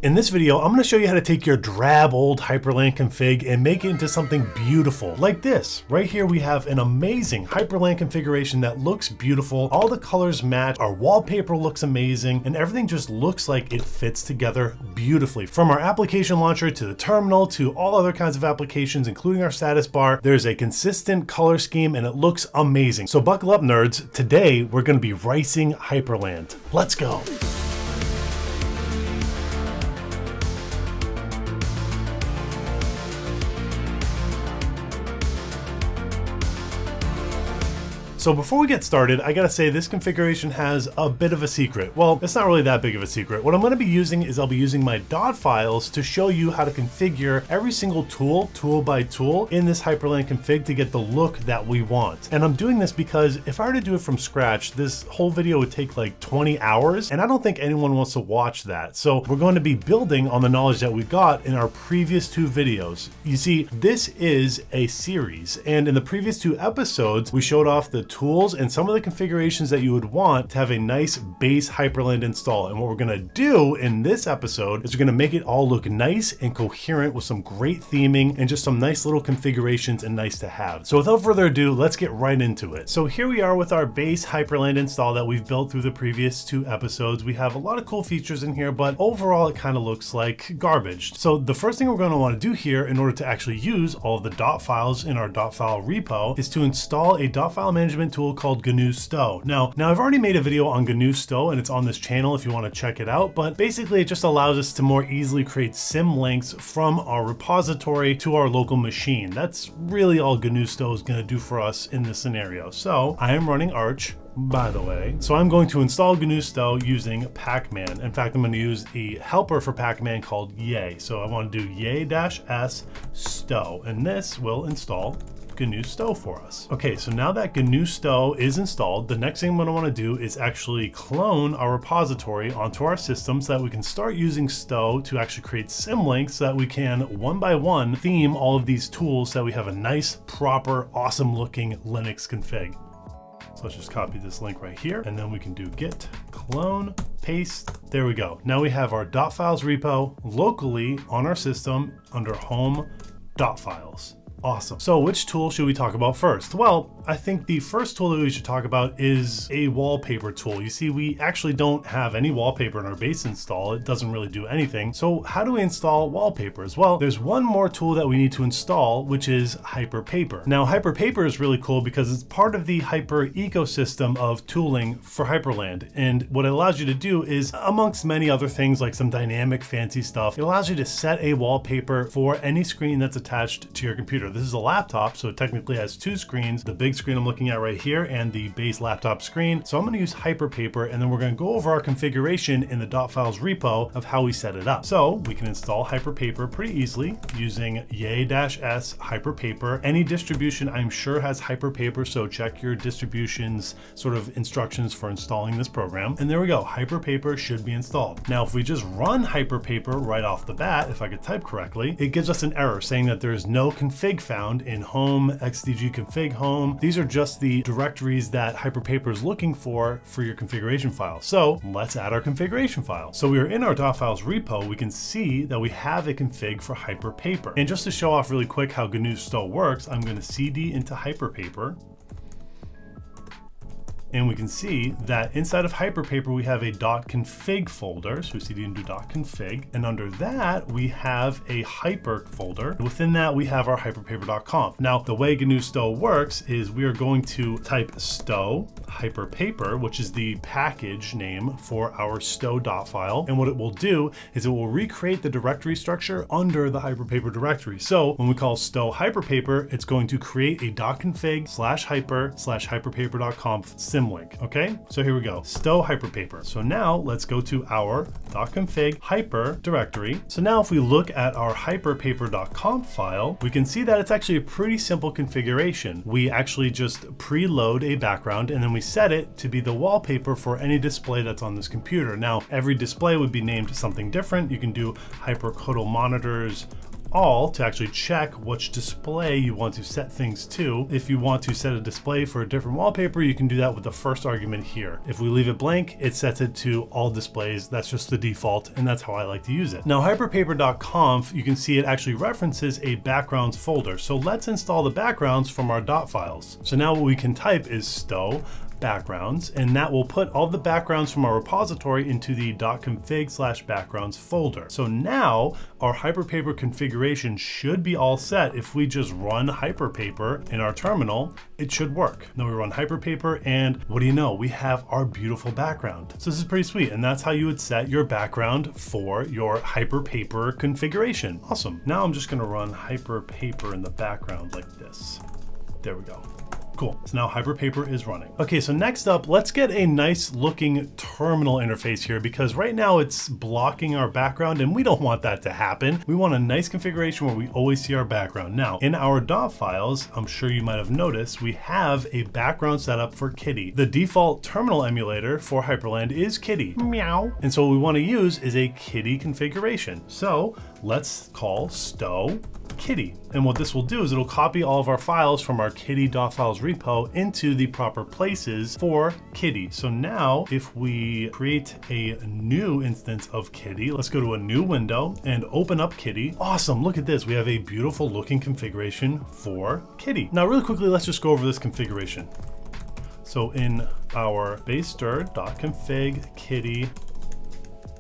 In this video, I'm going to show you how to take your drab old Hyprland config and make it into something beautiful like this. Right here we have an amazing Hyprland configuration that looks beautiful. All the colors match, our wallpaper looks amazing, and everything just looks like it fits together beautifully. From our application launcher to the terminal to all other kinds of applications, including our status bar, there's a consistent color scheme and it looks amazing. So buckle up, nerds. Today, we're going to be ricing Hyprland. Let's go. So before we get started, I gotta say this configuration has a bit of a secret. Well, it's not really that big of a secret. What I'm gonna be using is I'll be using my dot files to show you how to configure every single tool by tool in this Hyprland config to get the look that we want. And I'm doing this because if I were to do it from scratch, this whole video would take like 20 hours, and I don't think anyone wants to watch that. So we're going to be building on the knowledge that we got in our previous two videos. You see, this is a series, and in the previous two episodes, we showed off the tools and some of the configurations that you would want to have a nice base Hyprland install. And what we're gonna do in this episode is we're gonna make it all look nice and coherent with some great theming and just some nice little configurations and nice to have. So without further ado, let's get right into it. So here we are with our base Hyprland install that we've built through the previous two episodes. We have a lot of cool features in here, but overall it kind of looks like garbage. So the first thing we're gonna wanna do here in order to actually use all of the dot files in our dot file repo is to install a dot file management tool called stow. Now I've already made a video on stow and it's on this channel if you want to check it out, but basically it just allows us to more easily create sim links from our repository to our local machine. That's really all stow is going to do for us in this scenario. So I am running Arch, by the way. So I'm going to install stow using pacman. In fact, I'm going to use a helper for pacman called yay. So I want to do yay-s stow, and this will install stow for us. Okay, so now that stow is installed, the next thing I'm going to want to do is actually clone our repository onto our system so that we can start using stow to actually create sim links so that we can one by one theme all of these tools so that we have a nice, proper, awesome looking Linux config. So let's just copy this link right here, and then we can do git clone, paste. There we go. Now we have our dot files repo locally on our system under home dot files. Awesome. So which tool should we talk about first? Well, I think the first tool that we should talk about is a wallpaper tool. You see, we actually don't have any wallpaper in our base install. It doesn't really do anything. So how do we install wallpapers? Well, there's one more tool that we need to install, which is hyprpaper. Now, hyprpaper is really cool because it's part of the Hyper ecosystem of tooling for Hyprland. And what it allows you to do is, amongst many other things like some dynamic fancy stuff, it allows you to set a wallpaper for any screen that's attached to your computer. This is a laptop, so it technically has two screens, the big screen I'm looking at right here and the base laptop screen. So I'm going to use hyprpaper, and then we're going to go over our configuration in the dot files repo of how we set it up. So we can install hyprpaper pretty easily using yay-s hyprpaper. Any distribution I'm sure has hyprpaper, so check your distribution's sort of instructions for installing this program. And there we go, hyprpaper should be installed. Now if we just run hyprpaper right off the bat, if I could type correctly, it gives us an error saying that there is no config found in home, xdg config home. These are just the directories that hyprpaper is looking for your configuration file. So let's add our configuration file. So we are in our dot files repo. We can see that we have a config for hyprpaper. And just to show off really quick how stow works, I'm going to cd into hyprpaper. And we can see that inside of hyprpaper, we have a .config folder. So we cd into .config. And under that, we have a hyper folder. Within that, we have our hyprpaper.conf. Now, the way stow works is we are going to type stow hyprpaper, which is the package name for our stow dot file. And what it will do is it will recreate the directory structure under the hyprpaper directory. So when we call stow hyprpaper, it's going to create a .config/hyper/hyprpaper.conf symlink. Okay, so here we go, stow hyprpaper. So now let's go to our .config hyper directory. So now if we look at our hyprpaper.conf file, we can see that it's actually a pretty simple configuration. We actually just preload a background and then we set it to be the wallpaper for any display that's on this computer. Now, every display would be named something different. You can do hypercodal monitors, all to actually check which display you want to set things to. If you want to set a display for a different wallpaper, you can do that with the first argument here. If we leave it blank, it sets it to all displays. That's just the default, and that's how I like to use it. Now, hyprpaper.conf, you can see it actually references a backgrounds folder. So let's install the backgrounds from our dot files. So now what we can type is stow backgrounds, and that will put all the backgrounds from our repository into the .config/backgrounds folder. So now our hyprpaper configuration should be all set. If we just run hyprpaper in our terminal, it should work. Then we run hyprpaper, and what do you know? We have our beautiful background. So this is pretty sweet, and that's how you would set your background for your hyprpaper configuration. Awesome. Now I'm just gonna run hyprpaper in the background like this. There we go. Cool, so now hyprpaper is running. Okay, so next up, let's get a nice looking terminal interface here, because right now it's blocking our background and we don't want that to happen. We want a nice configuration where we always see our background. Now, in our dot files, I'm sure you might have noticed, we have a background setup for Kitty. The default terminal emulator for Hyprland is Kitty. Meow. And so what we want to use is a Kitty configuration. So let's call stow Kitty. And what this will do is it'll copy all of our files from our Kitty dotfiles repo into the proper places for Kitty. So now if we create a new instance of Kitty, let's go to a new window and open up Kitty. Awesome, look at this. We have a beautiful looking configuration for Kitty. Now really quickly, let's just go over this configuration. So in our base dir.config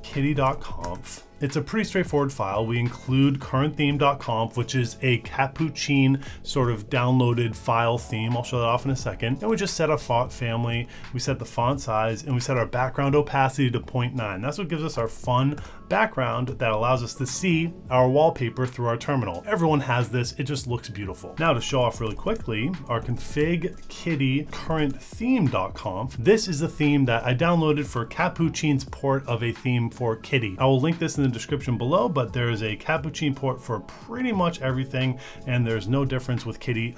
kitty.conf, it's a pretty straightforward file. We include currenttheme.conf, which is a Capuchin sort of downloaded file theme. I'll show that off in a second. And we just set a font family, we set the font size, and we set our background opacity to 0.9. That's what gives us our fun background that allows us to see our wallpaper through our terminal. Everyone has this, it just looks beautiful. Now to show off really quickly, our config kitty currenttheme.conf. This is the theme that I downloaded for Capuchin's port of a theme for Kitty. I will link this in the description below, but there is a Capuchin port for pretty much everything, and there's no difference with Kitty.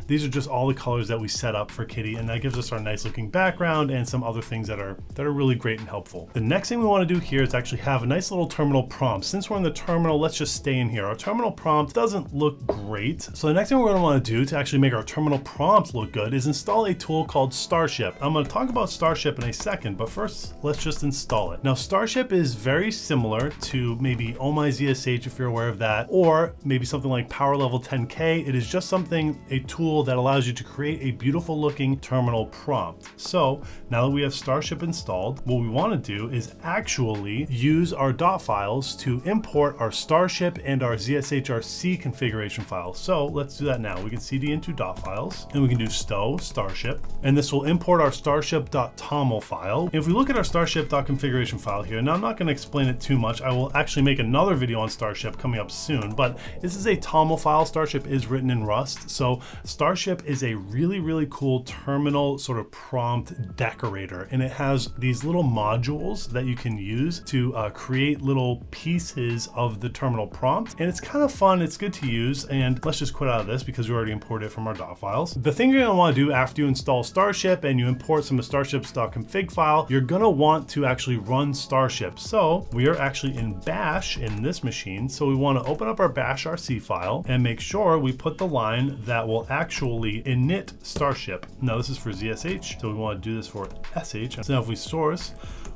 These are just all the colors that we set up for Kitty, and that gives us our nice looking background and some other things that are really great and helpful. The next thing we want to do here is actually have a nice little terminal prompt. Since we're in the terminal, let's just stay in here. Our terminal prompt doesn't look great. So the next thing we're going to want to do to actually make our terminal prompt look good is install a tool called Starship. I'm going to talk about Starship in a second, but first let's just install it. Now Starship is very similar to maybe Oh My ZSH, if you're aware of that, or maybe something like Power Level 10K. It is just a tool that allows you to create a beautiful looking terminal prompt. So now that we have Starship installed, what we want to do is actually use our dot files to import our Starship and our ZSHRC configuration files. So let's do that now. We can cd into dot files, and we can do stow Starship, and this will import our starship.toml file. If we look at our starship.configuration file here, now I'm not going to explain it too much. I will actually make another video on Starship coming up soon, but this is a toml file. Starship is written in Rust. So Starship is a really cool terminal sort of prompt decorator, and it has these little modules that you can use to create little pieces of the terminal prompt, and it's kind of fun. It's good to use, and let's just quit out of this because we already imported it from our dot files. The thing you're going to want to do after you install Starship and you import some of Starship's.config file, you're going to want to actually run Starship. So we are actually in bash in this machine, so we want to open up our bash rc file and make sure we put the line that will actually init Starship. Now this is for ZSH, so we want to do this for SH. So now if we source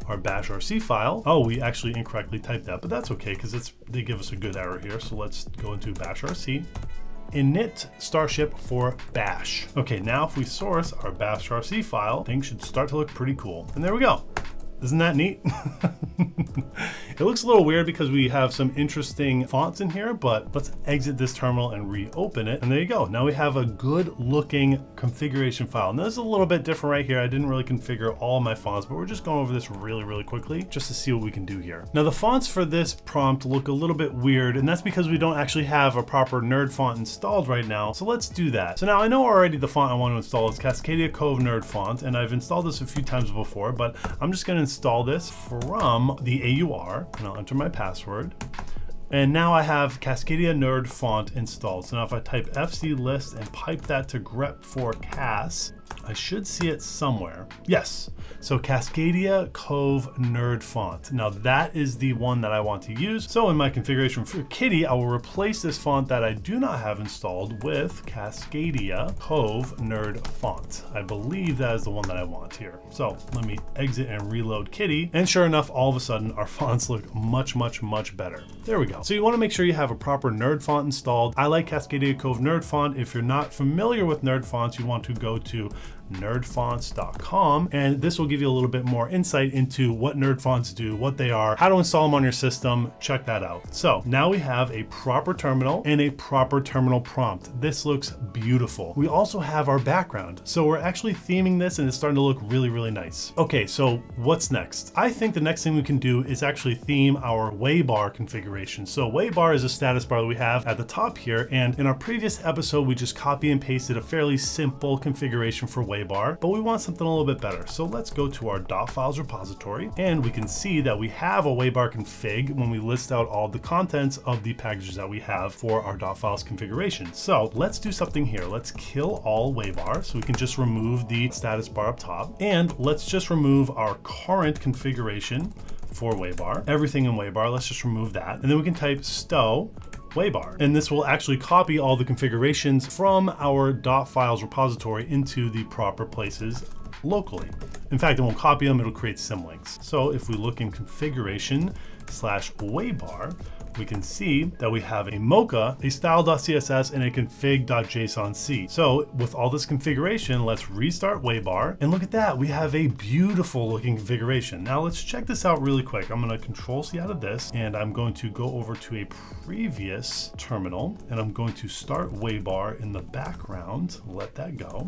our bash rc file, oh, we actually incorrectly typed that, but that's okay because they give us a good error here. So let's go into bash rc, init Starship for bash. Okay, now if we source our bash rc file, things should start to look pretty cool. And there we go. Isn't that neat? It looks a little weird because we have some interesting fonts in here, but let's exit this terminal and reopen it. And there you go. Now we have a good looking configuration file. Now this is a little bit different right here. I didn't really configure all my fonts, but we're just going over this really quickly just to see what we can do here. Now the fonts for this prompt look a little bit weird, and that's because we don't actually have a proper nerd font installed right now. So let's do that. So now I know already the font I want to install is Cascadia Cove Nerd font, and I've installed this a few times before, but I'm just going to install this from the AUR, and I'll enter my password. And now I have Cascadia Nerd font installed. So now if I type fclist and pipe that to grep for cas, I should see it somewhere. Yes. So Cascadia Cove Nerd Font. Now that is the one that I want to use. So in my configuration for Kitty, I will replace this font that I do not have installed with Cascadia Cove Nerd Font. I believe that is the one that I want here. So let me exit and reload Kitty. And sure enough, all of a sudden our fonts look much, much, much better. There we go. So you want to make sure you have a proper Nerd font installed. I like Cascadia Cove Nerd Font. If you're not familiar with Nerd fonts, you want to go to nerdfonts.com, and this will give you a little bit more insight into what nerd fonts do, what they are, how to install them on your system. Check that out. So now we have a proper terminal and a proper terminal prompt. This looks beautiful. We also have our background. So we're actually theming this and it's starting to look really, really nice. Okay, so what's next? I think the next thing we can do is actually theme our Waybar configuration. So Waybar is a status bar that we have at the top here, and in our previous episode, we just copy and pasted a fairly simple configuration for Waybar, but we want something a little bit better. So let's go to our dotfiles repository, and we can see that we have a Waybar config when we list out all the contents of the packages that we have for our dotfiles configuration. So let's do something here. Let's kill all Waybar, so we can just remove the status bar up top, and let's just remove our current configuration for Waybar. Everything in Waybar, let's just remove that. And then we can type stow Waybar. And this will actually copy all the configurations from our dotfiles repository into the proper places locally. In fact, it won't copy them, it'll create symlinks. So if we look in configuration/Waybar, we can see that we have a mocha, a style.css, and a config.jsonc. So with all this configuration, let's restart Waybar, and look at that, we have a beautiful looking configuration. Now let's check this out really quick. I'm gonna Control-C out of this, and I'm going to go over to a previous terminal, and I'm going to start Waybar in the background, let that go.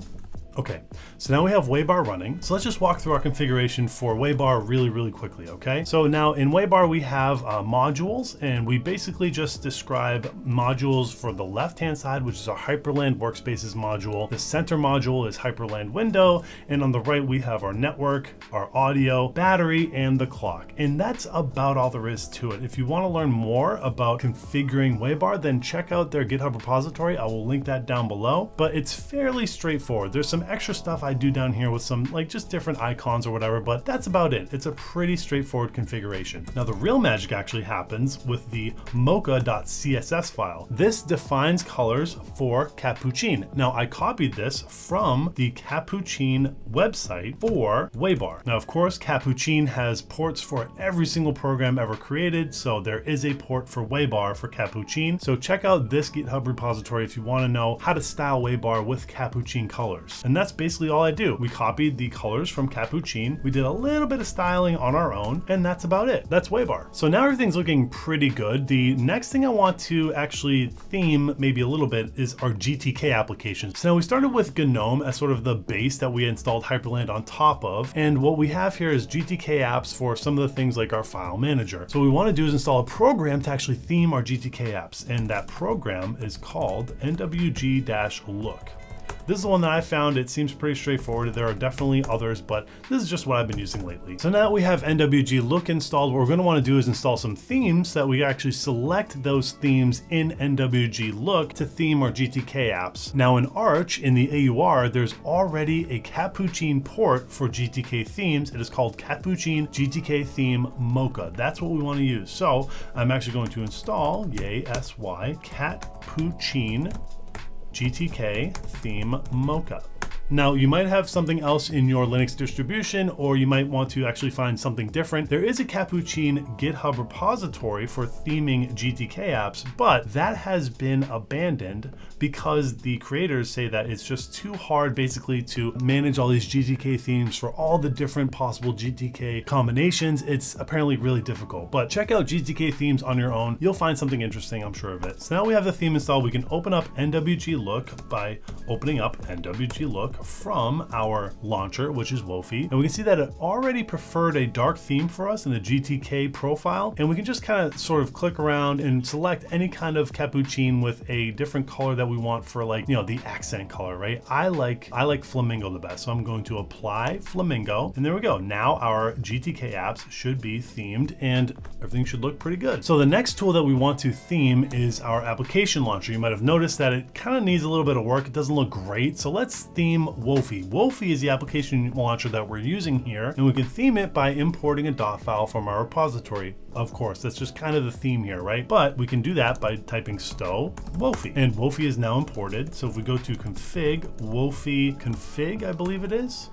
Okay, so now we have Waybar running. So let's just walk through our configuration for Waybar really, really quickly, okay? So now in Waybar, we have modules, and we basically just describe modules for the left-hand side, which is our Hyprland workspaces module. The center module is Hyprland window, and on the right, we have our network, our audio, battery, and the clock. And that's about all there is to it. If you wanna learn more about configuring Waybar, then check out their GitHub repository. I will link that down below, but it's fairly straightforward. There's some extra stuff I do down here with some like just different icons or whatever, but that's about it. It's a pretty straightforward configuration. Now the real magic actually happens with the mocha.css file. This defines colors for Capuchin. Now I copied this from the Capuchin website for Waybar. Now of course Capuchin has ports for every single program ever created, so there is a port for Waybar for Capuchin. So check out this GitHub repository if you want to know how to style Waybar with Capuchin colors. And that's basically all I do. We copied the colors from Capuchin. We did a little bit of styling on our own, and that's about it. That's Waybar. So now everything's looking pretty good. The next thing I want to actually theme maybe a little bit is our GTK applications. So now we started with GNOME as sort of the base that we installed Hyprland on top of. And what we have here is GTK apps for some of the things like our file manager. So what we want to do is install a program to actually theme our GTK apps. And that program is called nwg-look. This is the one that I found. It seems pretty straightforward. There are definitely others, but this is just what I've been using lately. So now that we have nwg-look installed, what we're going to want to do is install some themes so that we actually select those themes in nwg-look to theme our GTK apps. Now in Arch, in the AUR, there's already a Capuchin port for GTK themes. It is called Capuchin GTK theme Mocha. That's what we want to use. So I'm actually going to install, yay, sy, Capuchin GTK theme Mocha. Now you might have something else in your Linux distribution, or you might want to actually find something different. There is a Capuchin GitHub repository for theming GTK apps, but that has been abandoned because the creators say that it's just too hard basically to manage all these GTK themes for all the different possible GTK combinations. It's apparently really difficult, but check out GTK themes on your own. You'll find something interesting, I'm sure of it. So now we have the theme installed. We can open up nwg-look by opening up nwg-look from our launcher, which is wofi. And we can see that it already preferred a dark theme for us in the GTK profile. And we can just kind of sort of click around and select any kind of Capuchin with a different color that we want for, like, you know, the accent color, right? I like flamingo the best. So I'm going to apply flamingo, and there we go. Now our GTK apps should be themed and everything should look pretty good. So the next tool that we want to theme is our application launcher. You might have noticed that it kind of needs a little bit of work. It doesn't look great. So let's theme from wofi. Wofi is the application launcher that we're using here, and we can theme it by importing a dot file from our repository. Of course, that's just kind of the theme here, right? But we can do that by typing stow wofi, and wofi is now imported. So if we go to config wofi config, I believe it is.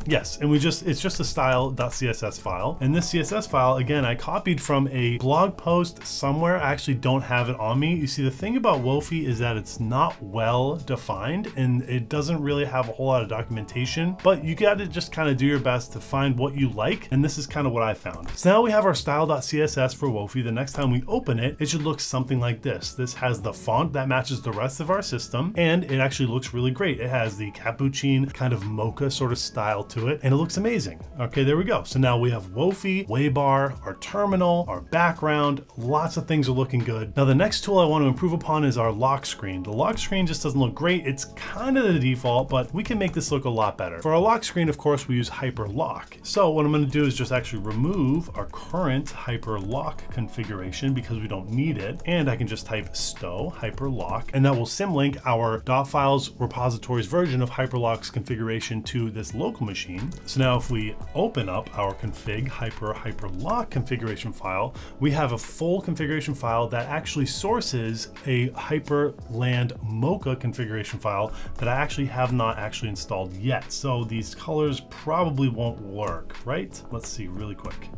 Yes, and it's just a style.css file. And this CSS file, again, I copied from a blog post somewhere. I actually don't have it on me. You see, the thing about wofi is that it's not well defined and it doesn't really have a whole lot of documentation, but you got to just kind of do your best to find what you like. And this is kind of what I found. So now we have our style.css for wofi. The next time we open it, it should look something like this. This has the font that matches the rest of our system, and it actually looks really great. It has the capuchin kind of mocha sort of style to it, and it looks amazing. Okay, there we go. So now we have wofi, Waybar, our terminal, our background, lots of things are looking good. Now the next tool I want to improve upon is our lock screen. The lock screen just doesn't look great. It's kind of the default, but we can make this look a lot better. For our lock screen, of course, we use hyperlock. So what I'm going to do is just actually remove our current hyperlock configuration because we don't need it. And I can just type stow hyperlock, and that will symlink our dotfiles repository's version of hyperlock's configuration to this local machine. So now if we open up our config hyperlock configuration file, we have a full configuration file that actually sources a Hyprland Mocha configuration file that I actually have not actually installed yet. So these colors probably won't work, right? Let's see really quick.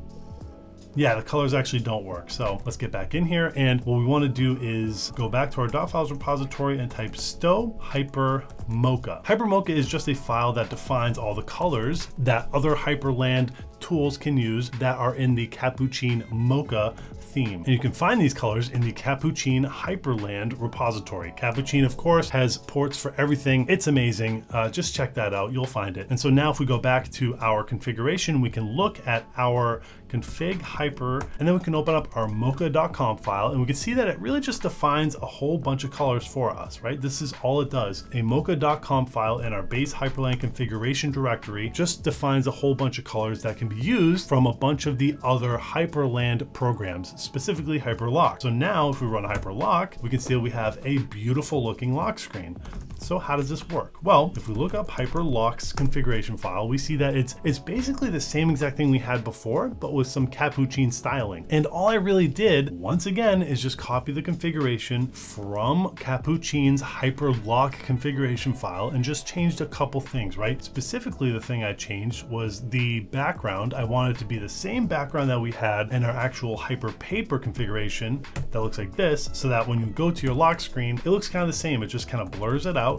Yeah, the colors actually don't work. So let's get back in here. And what we want to do is go back to our dotfiles repository and type stow hypermocha. Hypermocha is just a file that defines all the colors that other Hyprland tools can use that are in the capuchin mocha theme. And you can find these colors in the capuchin Hyprland repository. Capuchin, of course, has ports for everything. It's amazing. Just check that out. You'll find it. And so now if we go back to our configuration, we can look at our config hyper, and then we can open up our mocha.com file, and we can see that it really just defines a whole bunch of colors for us, right? This is all it does. A mocha.com file in our base Hyprland configuration directory just defines a whole bunch of colors that can be used from a bunch of the other Hyprland programs, specifically Hyperlock. So now if we run Hyperlock, we can see that we have a beautiful looking lock screen. So how does this work? Well, if we look up Hyperlock's configuration file, we see that it's basically the same exact thing we had before, but with some capuchin styling. And all I really did, once again, is just copy the configuration from Capuchin's Hyperlock configuration file and just changed a couple things, right? Specifically, the thing I changed was the background. I wanted it to be the same background that we had in our actual hyprpaper configuration that looks like this, so that when you go to your lock screen, it looks kind of the same. It just kind of blurs it out.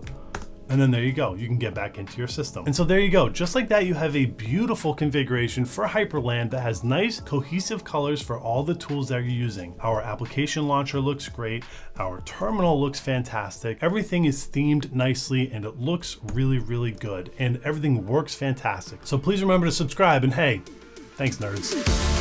And then there you go, you can get back into your system. And so there you go, just like that, you have a beautiful configuration for Hyprland that has nice cohesive colors for all the tools that you're using. Our application launcher looks great, our terminal looks fantastic, everything is themed nicely and it looks really, really good, and everything works fantastic. So please remember to subscribe, and hey, thanks nerds.